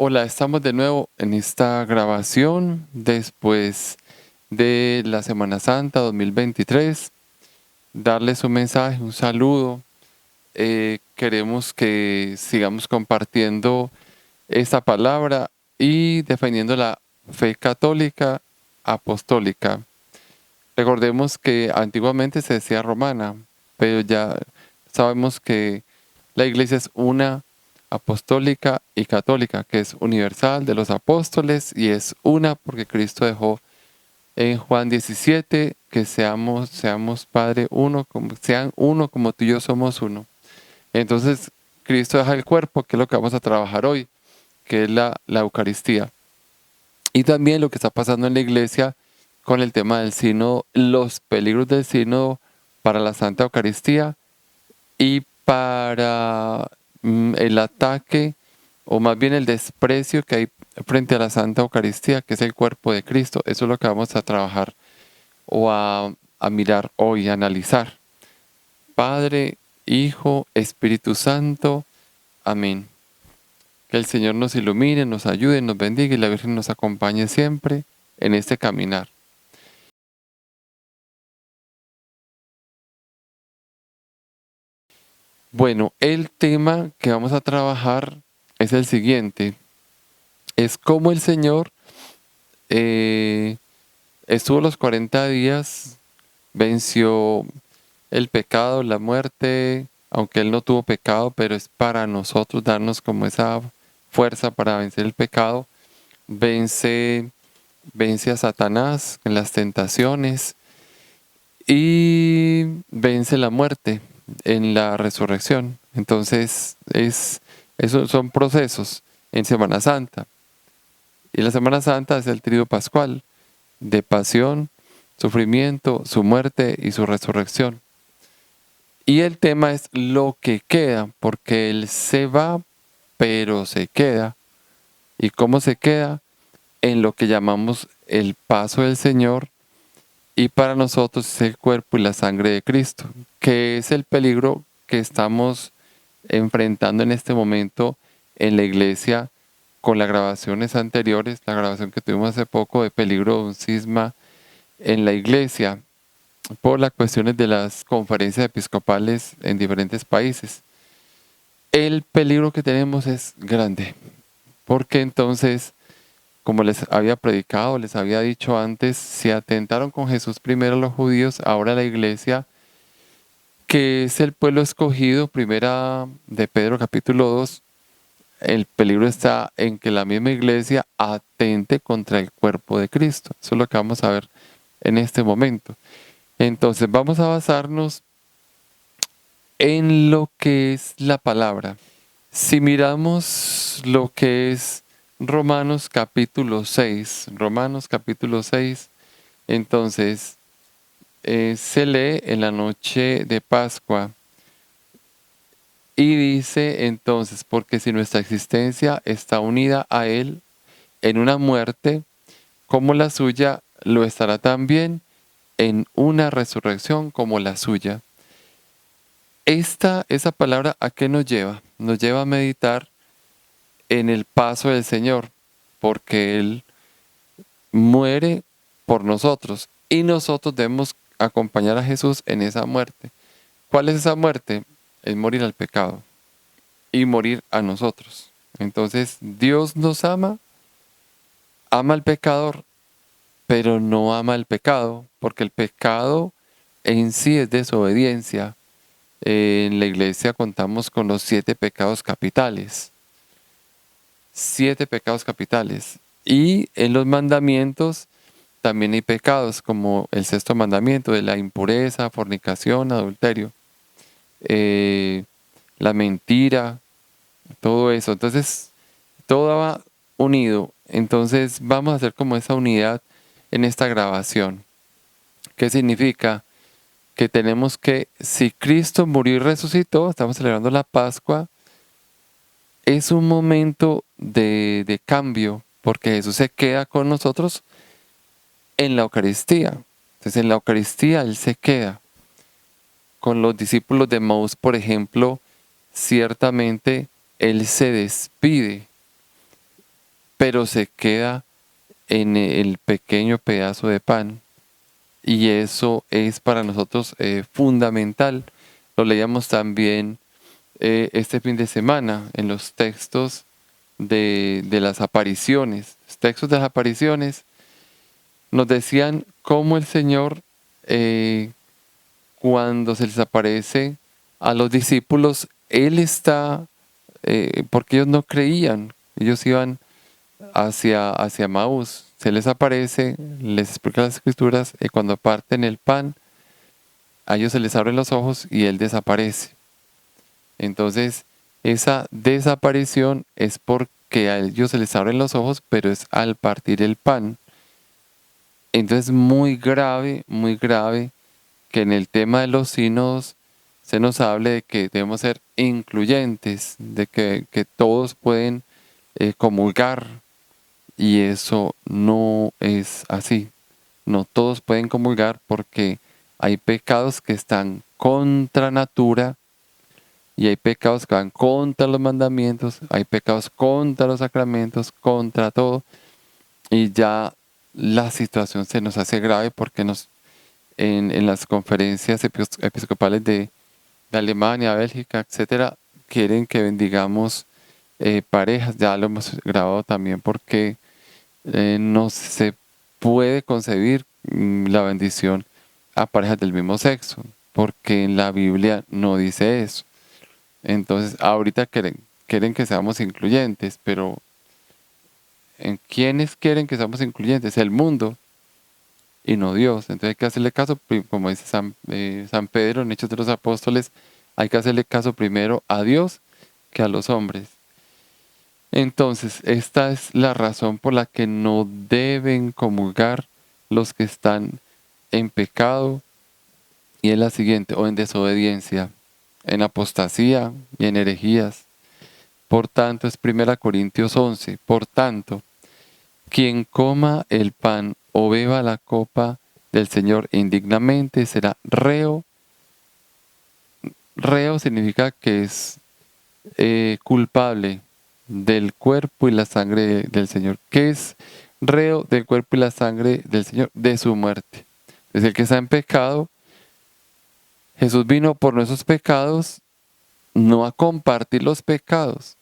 Hola, estamos de nuevo en esta grabación después de la Semana Santa 2023. Darles un mensaje, un saludo. Queremos que sigamos compartiendo esta palabra y defendiendo la fe católica apostólica. Recordemos que antiguamente se decía romana, pero ya sabemos que la iglesia es una apostólica y católica, que es universal de los apóstoles y es una porque Cristo dejó en Juan 17 que seamos Padre uno, sean uno como tú y yo somos uno. Entonces Cristo deja el cuerpo, que es lo que vamos a trabajar hoy, que es la Eucaristía. Y también lo que está pasando en la iglesia con el tema del sínodo, los peligros del sínodo para la Santa Eucaristía y para el ataque, o más bien el desprecio que hay frente a la Santa Eucaristía, que es el cuerpo de Cristo. Eso es lo que vamos a trabajar o a mirar hoy, a analizar. Padre, Hijo, Espíritu Santo. Amén. Que el Señor nos ilumine, nos ayude, nos bendiga y la Virgen nos acompañe siempre en este caminar. Bueno, el tema que vamos a trabajar es el siguiente. Es cómo el Señor estuvo los 40 días, venció el pecado, la muerte, aunque Él no tuvo pecado, pero es para nosotros darnos como esa fuerza para vencer el pecado. Vence a Satanás en las tentaciones y vence la muerte en la resurrección. Entonces, esos son procesos en Semana Santa. Y la Semana Santa es el tríodo pascual de pasión, sufrimiento, su muerte y su resurrección. Y el tema es lo que queda, porque Él se va, pero se queda. ¿Y cómo se queda? En lo que llamamos el paso del Señor, y para nosotros es el cuerpo y la sangre de Cristo, que es el peligro que estamos enfrentando en este momento en la iglesia con las grabaciones anteriores, la grabación que tuvimos hace poco de peligro de un cisma en la iglesia por las cuestiones de las conferencias episcopales en diferentes países. El peligro que tenemos es grande, porque entonces, como les había predicado, les había dicho antes, se atentaron con Jesús primero los judíos, ahora la iglesia, que es el pueblo escogido, primera de Pedro capítulo 2, el peligro está en que la misma iglesia atente contra el cuerpo de Cristo. Eso es lo que vamos a ver en este momento. Entonces vamos a basarnos en lo que es la palabra. Si miramos lo que es Romanos capítulo 6, entonces se lee en la noche de Pascua y dice entonces, porque si nuestra existencia está unida a Él en una muerte, como la suya, lo estará también en una resurrección como la suya. Esa palabra, ¿a qué nos lleva? Nos lleva a meditar en el paso del Señor, porque Él muere por nosotros y nosotros debemos acompañar a Jesús en esa muerte. ¿Cuál es esa muerte? Es morir al pecado y morir a nosotros. Entonces, Dios nos ama al pecador, pero no ama el pecado, porque el pecado en sí es desobediencia. En la iglesia contamos con los 7 pecados capitales. 7 pecados capitales. Y en los mandamientos también hay pecados, como el 6.º mandamiento de la impureza, fornicación, adulterio, la mentira, todo eso. Entonces, todo va unido. Entonces, vamos a hacer como esa unidad en esta grabación. ¿Qué significa? Que tenemos que, si Cristo murió y resucitó, estamos celebrando la Pascua, es un momento de cambio, porque Jesús se queda con nosotros en la Eucaristía. Entonces en la Eucaristía Él se queda. Con los discípulos de Maús, por ejemplo, ciertamente Él se despide pero se queda en el pequeño pedazo de pan. Y eso es para nosotros fundamental. Lo leíamos también este fin de semana en los textos de las apariciones. Los textos de las apariciones nos decían cómo el Señor, cuando se les aparece a los discípulos, Él está, porque ellos no creían, ellos iban hacia Maús, se les aparece, les explica las escrituras, y cuando parten el pan, a ellos se les abren los ojos y Él desaparece. Entonces, esa desaparición es porque a ellos se les abren los ojos, pero es al partir el pan. Entonces, muy grave que en el tema de los sínodos se nos hable de que debemos ser incluyentes, de que todos pueden comulgar, y eso no es así. No todos pueden comulgar porque hay pecados que están contra natura y hay pecados que van contra los mandamientos, hay pecados contra los sacramentos, contra todo, y ya la situación se nos hace grave porque en las conferencias episcopales de Alemania, Bélgica, etcétera, quieren que bendigamos parejas. Ya lo hemos grabado también porque no se puede concebir la bendición a parejas del mismo sexo, porque en la Biblia no dice eso. Entonces, ahorita quieren que seamos incluyentes, pero ¿en quiénes quieren que seamos incluyentes? El mundo y no Dios. Entonces hay que hacerle caso, como dice San Pedro en Hechos de los Apóstoles, hay que hacerle caso primero a Dios que a los hombres. Entonces, esta es la razón por la que no deben comulgar los que están en pecado, y es la siguiente: o en desobediencia, en apostasía y en herejías. Por tanto, es 1 Corintios 11, por tanto, quien coma el pan o beba la copa del Señor indignamente será reo. Reo significa que es culpable del cuerpo y la sangre del Señor. ¿Qué es reo del cuerpo y la sangre del Señor? De su muerte. Es el que está en pecado. Jesús vino por nuestros pecados, no a compartir los pecados.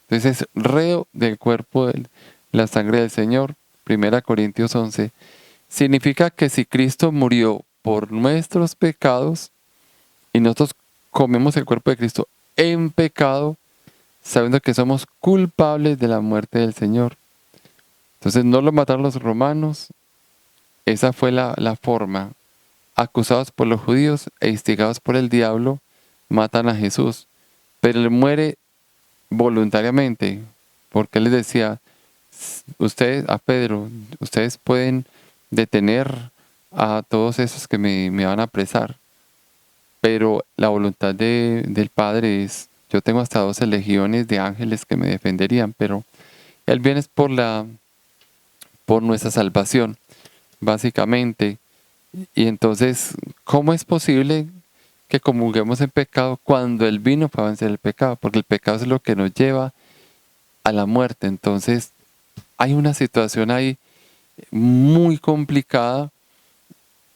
Entonces es reo del cuerpo de la sangre del Señor. 1 Corintios 11. Significa que si Cristo murió por nuestros pecados y nosotros comemos el cuerpo de Cristo en pecado, sabiendo que somos culpables de la muerte del Señor. Entonces no lo mataron los romanos. Esa fue la forma. Acusados por los judíos e instigados por el diablo, matan a Jesús. Pero Él muere voluntariamente, porque Él les decía, ustedes, a Pedro, ustedes pueden detener a todos esos que me van a apresar, pero la voluntad del Padre es, yo tengo hasta 12 legiones de ángeles que me defenderían, pero Él viene por nuestra salvación, básicamente. Y entonces, ¿cómo es posible que comulguemos en pecado cuando Él vino para vencer el pecado? Porque el pecado es lo que nos lleva a la muerte. Entonces, hay una situación ahí muy complicada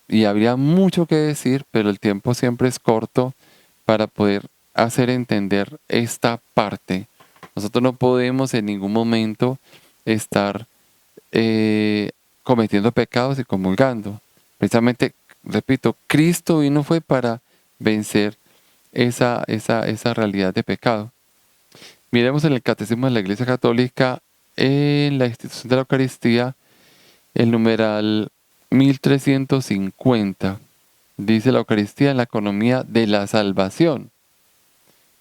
y habría mucho que decir, pero el tiempo siempre es corto para poder hacer entender esta parte. Nosotros no podemos en ningún momento estar cometiendo pecados y comulgando. Precisamente, repito, Cristo vino fue para vencer esa realidad de pecado. Miremos en el Catecismo de la Iglesia Católica, en la institución de la Eucaristía, el numeral 1350. Dice: la Eucaristía en la economía de la salvación.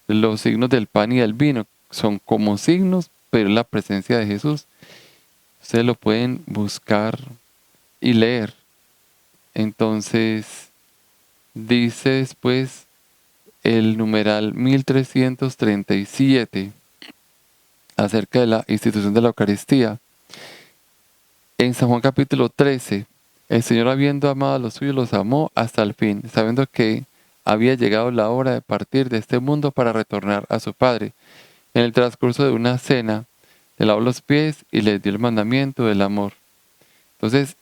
Los signos del pan y del vino son como signos, pero es la presencia de Jesús. Ustedes lo pueden buscar y leer. Entonces, dice después el numeral 1337 acerca de la institución de la Eucaristía. En San Juan capítulo 13, el Señor, habiendo amado a los suyos, los amó hasta el fin, sabiendo que había llegado la hora de partir de este mundo para retornar a su Padre. En el transcurso de una cena, le lavó los pies y les dio el mandamiento del amor. Entonces,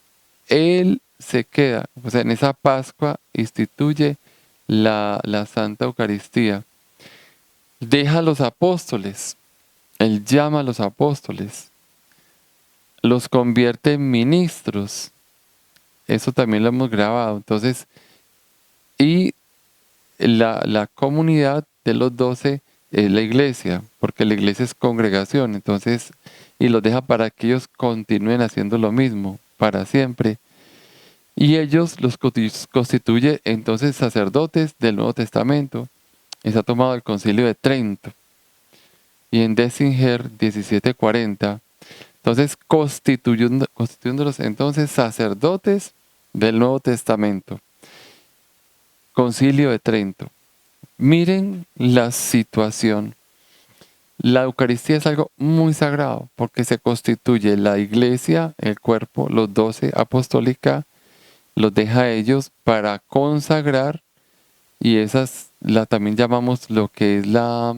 Él se queda, o sea, en esa Pascua instituye la Santa Eucaristía. Deja a los apóstoles, Él llama a los apóstoles, los convierte en ministros. Eso también lo hemos grabado. Entonces, y la comunidad de los 12 es la iglesia, porque la iglesia es congregación. Entonces, y los deja para que ellos continúen haciendo lo mismo para siempre. Y ellos los constituye entonces sacerdotes del Nuevo Testamento. Está tomado el Concilio de Trento. Y en Dessinger 1740, entonces constituyéndolos entonces sacerdotes del Nuevo Testamento. Concilio de Trento. Miren la situación. La Eucaristía es algo muy sagrado porque se constituye la iglesia, el cuerpo, los 12 apostólica, los deja a ellos para consagrar, y esas la también llamamos lo que es la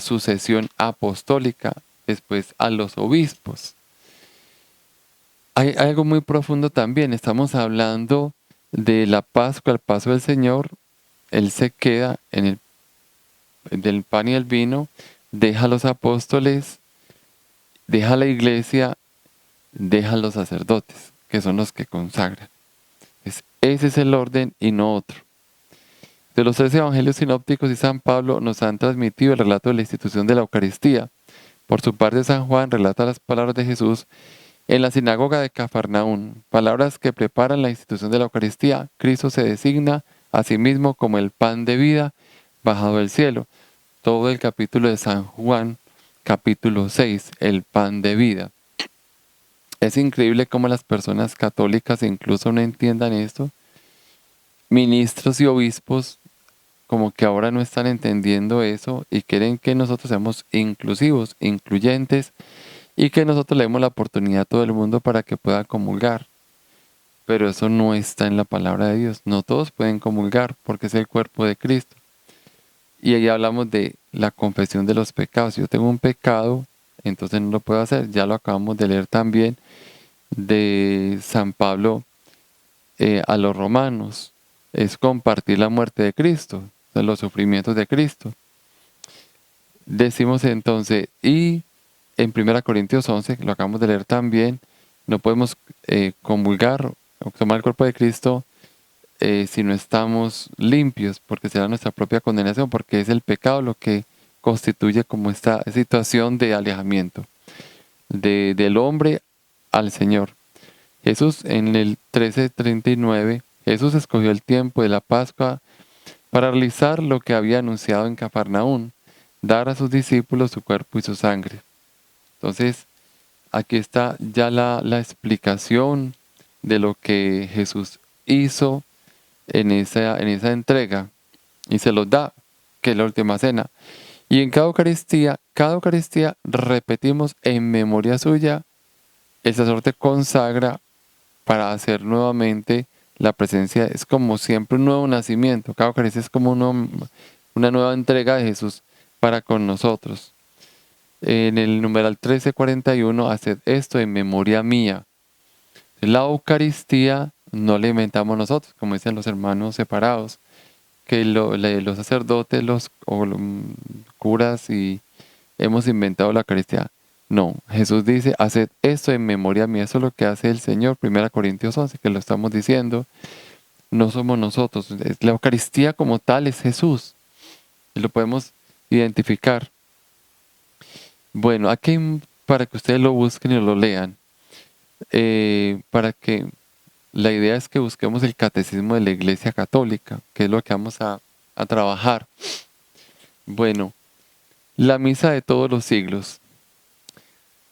sucesión apostólica, después a los obispos. Hay algo muy profundo también, estamos hablando de la Pascua, el paso del Señor. Él se queda en el del pan y el vino, deja a los apóstoles, deja a la iglesia, deja a los sacerdotes, que son los que consagran. Ese es el orden y no otro. De los 3 evangelios sinópticos y San Pablo nos han transmitido el relato de la institución de la Eucaristía. Por su parte, San Juan relata las palabras de Jesús en la sinagoga de Cafarnaún, palabras que preparan la institución de la Eucaristía. Cristo se designa a sí mismo como el pan de vida bajado del cielo. Todo el capítulo de San Juan, capítulo 6, el pan de vida. Es increíble cómo las personas católicas incluso no entiendan esto. Ministros y obispos como que ahora no están entendiendo eso y quieren que nosotros seamos inclusivos, incluyentes, y que nosotros le demos la oportunidad a todo el mundo para que pueda comulgar. Pero eso no está en la palabra de Dios. No todos pueden comulgar porque es el cuerpo de Cristo. Y ahí hablamos de la confesión de los pecados. Si yo tengo un pecado, entonces no lo puedo hacer. Ya lo acabamos de leer también de San Pablo a los romanos. Es compartir la muerte de Cristo, de los sufrimientos de Cristo. Decimos entonces, y en 1 Corintios 11, que lo acabamos de leer también, no podemos comulgar o tomar el cuerpo de Cristo si no estamos limpios, porque será nuestra propia condenación, porque es el pecado lo que constituye como esta situación de alejamiento del hombre al Señor. Jesús en el 13:39, Jesús escogió el tiempo de la Pascua para realizar lo que había anunciado en Cafarnaún, dar a sus discípulos su cuerpo y su sangre. Entonces, aquí está ya la explicación de lo que Jesús hizo en esa entrega, y se los da, que es la última cena. Y en cada Eucaristía repetimos en memoria suya, el sacerdote consagra para hacer nuevamente la presencia. Es como siempre un nuevo nacimiento. Cada Eucaristía es como una nueva entrega de Jesús para con nosotros. En el numeral 1341, haced esto en memoria mía. La Eucaristía no la inventamos nosotros, como dicen los hermanos separados, que los sacerdotes, los curas y hemos inventado la Eucaristía. No, Jesús dice, haced esto en memoria mía. Eso es lo que hace el Señor, 1 Corintios 11, que lo estamos diciendo. No somos nosotros. La Eucaristía como tal es Jesús. Y lo podemos identificar. Bueno, aquí para que ustedes lo busquen y lo lean. Para que la idea es que busquemos el catecismo de la Iglesia Católica, que es lo que vamos a trabajar. Bueno, la misa de todos los siglos.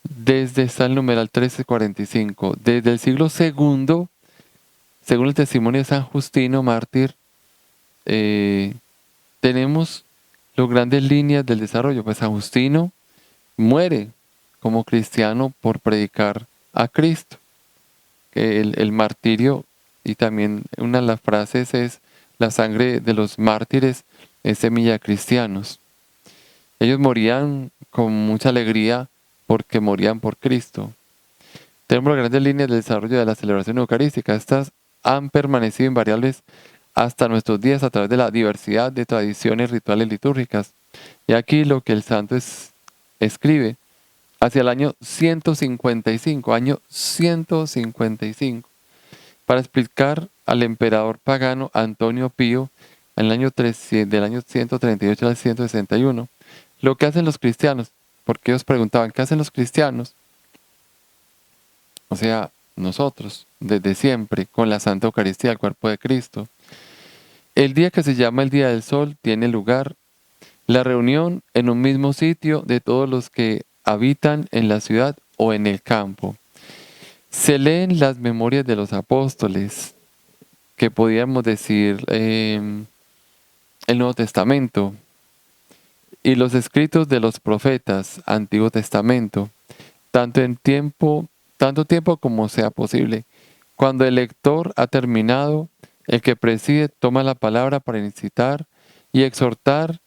Desde está el numeral 1345. Desde el siglo segundo, según el testimonio de San Justino, mártir, tenemos las grandes líneas del desarrollo. Pues San Justino muere como cristiano por predicar a Cristo. Que el martirio, y también una de las frases es, la sangre de los mártires es semilla de cristianos. Ellos morían con mucha alegría porque morían por Cristo. Tenemos las grandes líneas del desarrollo de la celebración eucarística. Estas han permanecido invariables hasta nuestros días a través de la diversidad de tradiciones rituales litúrgicas. Y aquí lo que el santo escribe hacia el año 155, para explicar al emperador pagano Antonio Pío en el año del año 138 al 161, lo que hacen los cristianos, porque ellos preguntaban, ¿qué hacen los cristianos? O sea, nosotros, desde siempre, con la Santa Eucaristía, el cuerpo de Cristo. El día que se llama el Día del Sol tiene lugar la reunión en un mismo sitio de todos los que habitan en la ciudad o en el campo. Se leen las memorias de los apóstoles, que podríamos decir el Nuevo Testamento, y los escritos de los profetas, Antiguo Testamento, tanto tiempo como sea posible. Cuando el lector ha terminado, el que preside toma la palabra para incitar y exhortar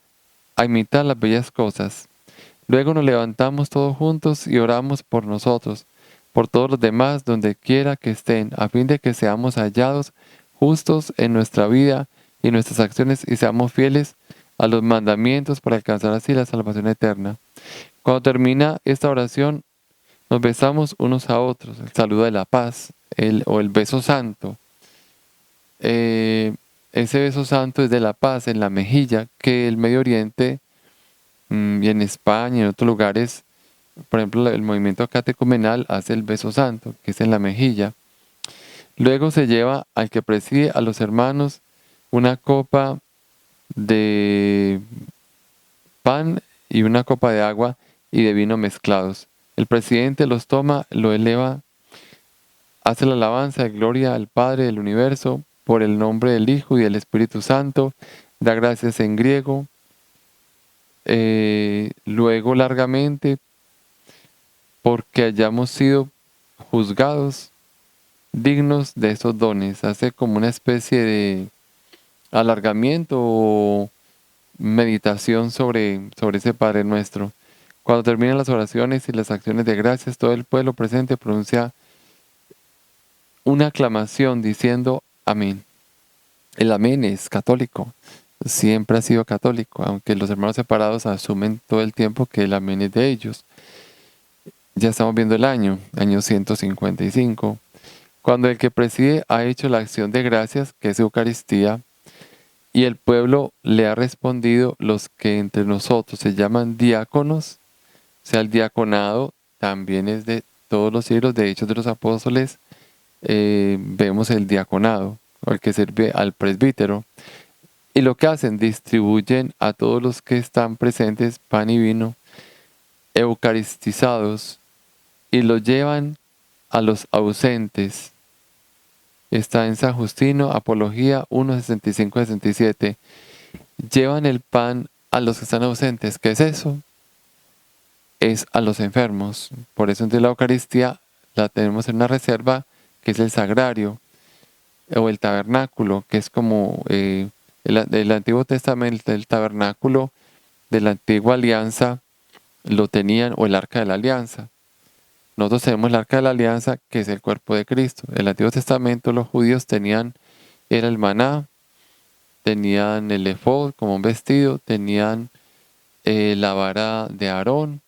a imitar las bellas cosas. Luego nos levantamos todos juntos y oramos por nosotros, por todos los demás, donde quiera que estén, a fin de que seamos hallados justos en nuestra vida y nuestras acciones y seamos fieles a los mandamientos para alcanzar así la salvación eterna. Cuando termina esta oración, nos besamos unos a otros, el saludo de la paz, o el beso santo. Ese beso santo es de la paz en la mejilla, que el Medio Oriente y en España y en otros lugares, por ejemplo, el movimiento catecumenal hace el beso santo, que es en la mejilla. Luego se lleva al que preside a los hermanos una copa de pan y una copa de agua y de vino mezclados. El presidente los toma, lo eleva, hace la alabanza de gloria al Padre del universo por el nombre del Hijo y del Espíritu Santo, da gracias en griego, luego largamente porque hayamos sido juzgados dignos de esos dones. Hace como una especie de alargamiento o meditación sobre ese Padre nuestro. Cuando terminan las oraciones y las acciones de gracias, todo el pueblo presente pronuncia una aclamación diciendo amén. El amén es católico, siempre ha sido católico, aunque los hermanos separados asumen todo el tiempo que el amén es de ellos. Ya estamos viendo el año 155, cuando el que preside ha hecho la acción de gracias, que es Eucaristía, y el pueblo le ha respondido, los que entre nosotros se llaman diáconos, o sea, el diaconado también es de todos los siglos. De Hechos de los Apóstoles vemos el diaconado, o el que sirve al presbítero. Y lo que hacen, distribuyen a todos los que están presentes pan y vino, eucaristizados, y lo llevan a los ausentes. Está en San Justino, Apología 1:65-67. Llevan el pan a los que están ausentes. ¿Qué es eso? Es a los enfermos. Por eso entre la Eucaristía la tenemos en una reserva que es el sagrario o el tabernáculo, que es como el Antiguo Testamento, el tabernáculo de la antigua alianza lo tenían, o el arca de la alianza. Nosotros tenemos el arca de la alianza, que es el cuerpo de Cristo. En el Antiguo Testamento los judíos tenían, era el maná, tenían el efod como un vestido, tenían la vara de Aarón,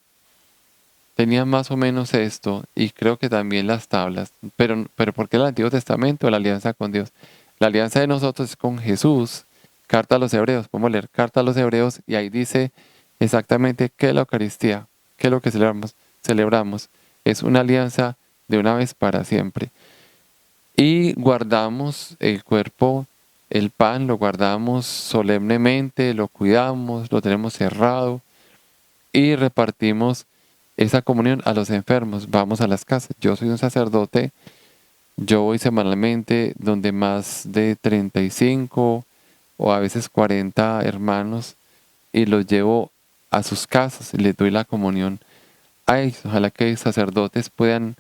tenían más o menos esto, y creo que también las tablas. Pero ¿por qué el Antiguo Testamento? La alianza con Dios. La alianza de nosotros es con Jesús. Carta a los Hebreos, podemos leer Carta a los Hebreos, y ahí dice exactamente qué es la Eucaristía, qué es lo que celebramos. Es una alianza de una vez para siempre. Y guardamos el cuerpo, el pan, lo guardamos solemnemente, lo cuidamos, lo tenemos cerrado y repartimos esa comunión a los enfermos. Vamos a las casas. Yo soy un sacerdote, yo voy semanalmente donde más de 35 o a veces 40 hermanos y los llevo a sus casas y les doy la comunión a ellos. Ojalá que sacerdotes puedan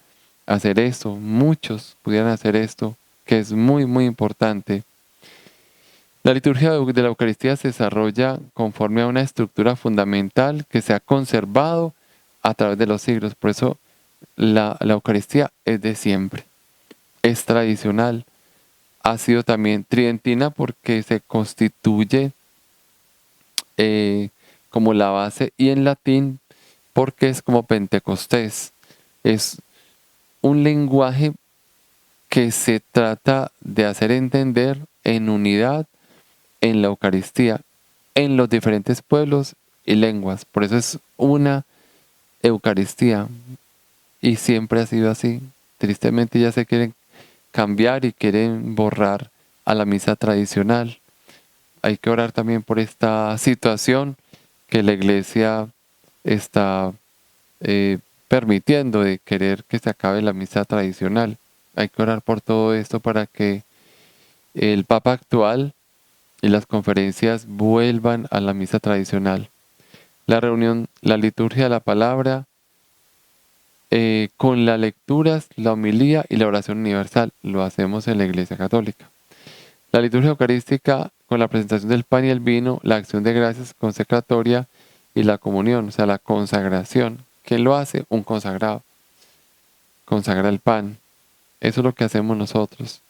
hacer esto, muchos pudieran hacer esto, que es muy, muy importante. La liturgia de la Eucaristía se desarrolla conforme a una estructura fundamental que se ha conservado a través de los siglos. Por eso la Eucaristía es de siempre, es tradicional. Ha sido también tridentina porque se constituye como la base, y en latín porque es como Pentecostés. Es un lenguaje que se trata de hacer entender en unidad en la Eucaristía, en los diferentes pueblos y lenguas. Por eso es una Eucaristía y siempre ha sido así. Tristemente ya se quieren cambiar y quieren borrar a la misa tradicional. Hay que orar también por esta situación que la Iglesia está permitiendo, de querer que se acabe la misa tradicional. Hay que orar por todo esto para que el Papa actual y las conferencias vuelvan a la misa tradicional. La reunión, la liturgia de la palabra, con las lecturas, la homilía y la oración universal, lo hacemos en la Iglesia Católica. La liturgia eucarística con la presentación del pan y el vino, la acción de gracias consecratoria y la comunión, o sea, la consagración. ¿Quién lo hace? Un consagrado. Consagra el pan. Eso es lo que hacemos nosotros.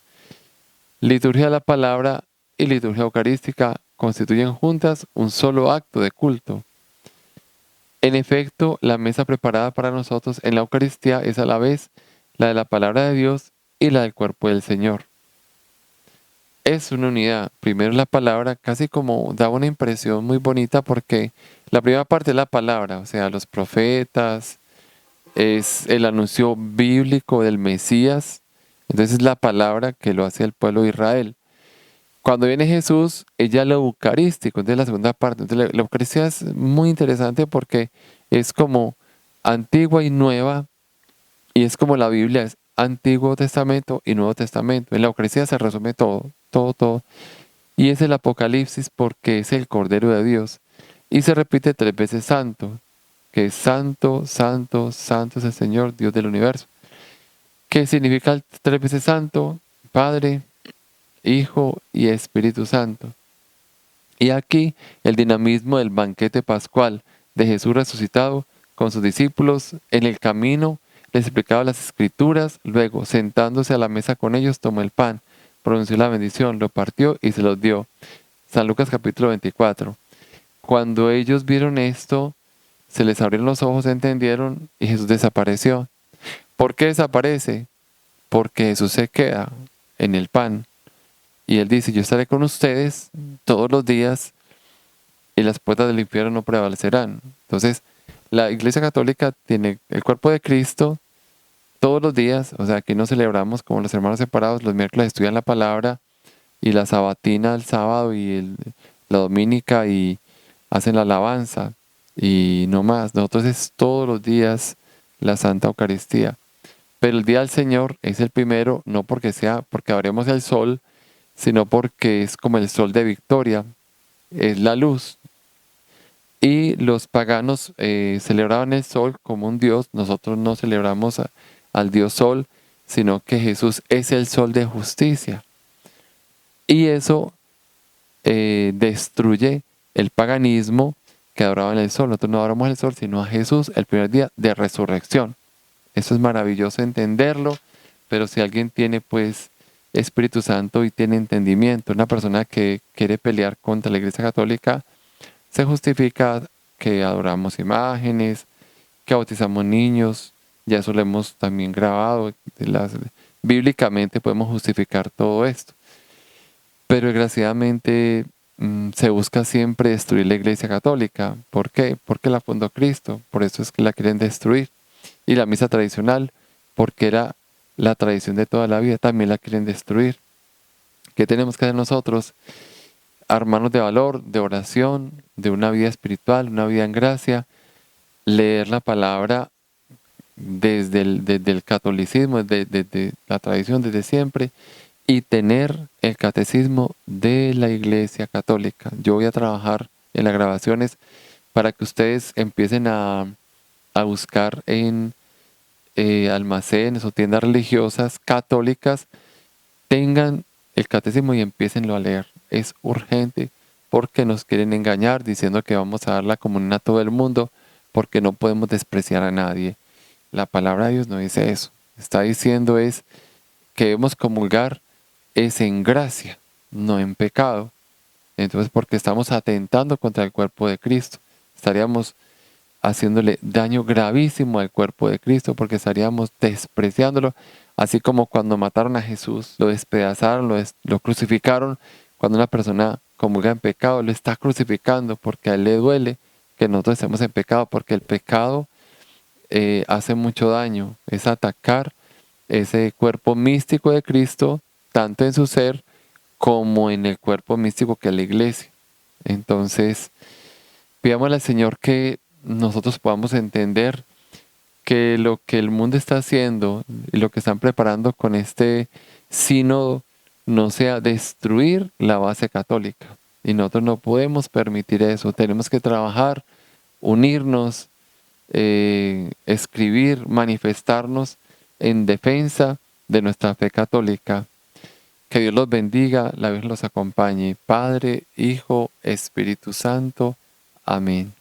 Liturgia de la palabra y liturgia eucarística constituyen juntas un solo acto de culto. En efecto, la mesa preparada para nosotros en la Eucaristía es a la vez la de la palabra de Dios y la del cuerpo del Señor. Es una unidad. Primero la palabra, casi como da una impresión muy bonita, porque la primera parte es la palabra, o sea, los profetas, es el anuncio bíblico del Mesías. Entonces es la palabra que lo hace el pueblo de Israel. Cuando viene Jesús, ella lo eucarístico, entonces la segunda parte. Entonces la Eucaristía es muy interesante porque es como antigua y nueva, y es como la Biblia es Antiguo Testamento y Nuevo Testamento. En la Eucaristía se resume todo, todo, todo. Y es el Apocalipsis porque es el Cordero de Dios. Y se repite 3 veces santo, que es santo, santo, santo es el Señor, Dios del universo. ¿Qué significa el 3 veces santo? Padre, Hijo y Espíritu Santo. Y aquí el dinamismo del banquete pascual de Jesús resucitado con sus discípulos en el camino, les explicaba las escrituras, luego sentándose a la mesa con ellos tomó el pan, pronunció la bendición, lo partió y se los dio. San Lucas capítulo 24. Cuando ellos vieron esto, se les abrieron los ojos, entendieron y Jesús desapareció. ¿Por qué desaparece? Porque Jesús se queda en el pan. Y Él dice, yo estaré con ustedes todos los días y las puertas del infierno no prevalecerán. Entonces, la Iglesia Católica tiene el cuerpo de Cristo todos los días, o sea, aquí no celebramos como los hermanos separados, los miércoles estudian la palabra y la sabatina el sábado y la domínica y hacen la alabanza y no más. Nosotros es todos los días la Santa Eucaristía. Pero el día del Señor es el primero, no porque porque abremos el sol, sino porque es como el sol de victoria, es la luz. Y los paganos celebraban el sol como un dios. Nosotros no celebramos al dios sol, sino que Jesús es el sol de justicia. Y eso destruye el paganismo que adoraban el sol. Nosotros no adoramos el sol, sino a Jesús, el primer día de resurrección. Eso es maravilloso entenderlo, pero si alguien tiene pues Espíritu Santo y tiene entendimiento, una persona que quiere pelear contra la Iglesia Católica, se justifica que adoramos imágenes, que bautizamos niños, ya eso lo hemos también grabado, bíblicamente podemos justificar todo esto. Pero desgraciadamente se busca siempre destruir la Iglesia Católica. ¿Por qué? Porque la fundó Cristo, por eso es que la quieren destruir. Y la misa tradicional, porque era la tradición de toda la vida, también la quieren destruir. ¿Qué tenemos que hacer nosotros? Armarnos de valor, de oración, de una vida espiritual, una vida en gracia, leer la palabra desde el catolicismo, desde la tradición, desde siempre, y tener el catecismo de la Iglesia Católica. Yo voy a trabajar en las grabaciones para que ustedes empiecen a buscar en almacenes o tiendas religiosas católicas, tengan el catecismo y empiecenlo a leer. Es urgente porque nos quieren engañar diciendo que vamos a dar la comunión a todo el mundo, porque no podemos despreciar a nadie. La palabra de Dios no dice eso. Está diciendo es que debemos comulgar es en gracia, no en pecado. Entonces, porque estamos atentando contra el cuerpo de Cristo, estaríamos haciéndole daño gravísimo al cuerpo de Cristo, porque estaríamos despreciándolo, así como cuando mataron a Jesús, lo despedazaron, lo crucificaron. Cuando una persona comulga en pecado, lo está crucificando porque a él le duele que nosotros estemos en pecado, porque el pecado hace mucho daño, es atacar ese cuerpo místico de Cristo, tanto en su ser como en el cuerpo místico que es la iglesia. Entonces, pidámosle al Señor que nosotros podamos entender que lo que el mundo está haciendo y lo que están preparando con este sínodo no sea destruir la base católica. Y nosotros no podemos permitir eso. Tenemos que trabajar, unirnos, escribir, manifestarnos en defensa de nuestra fe católica. Que Dios los bendiga, la Virgen los acompañe. Padre, Hijo, Espíritu Santo. Amén.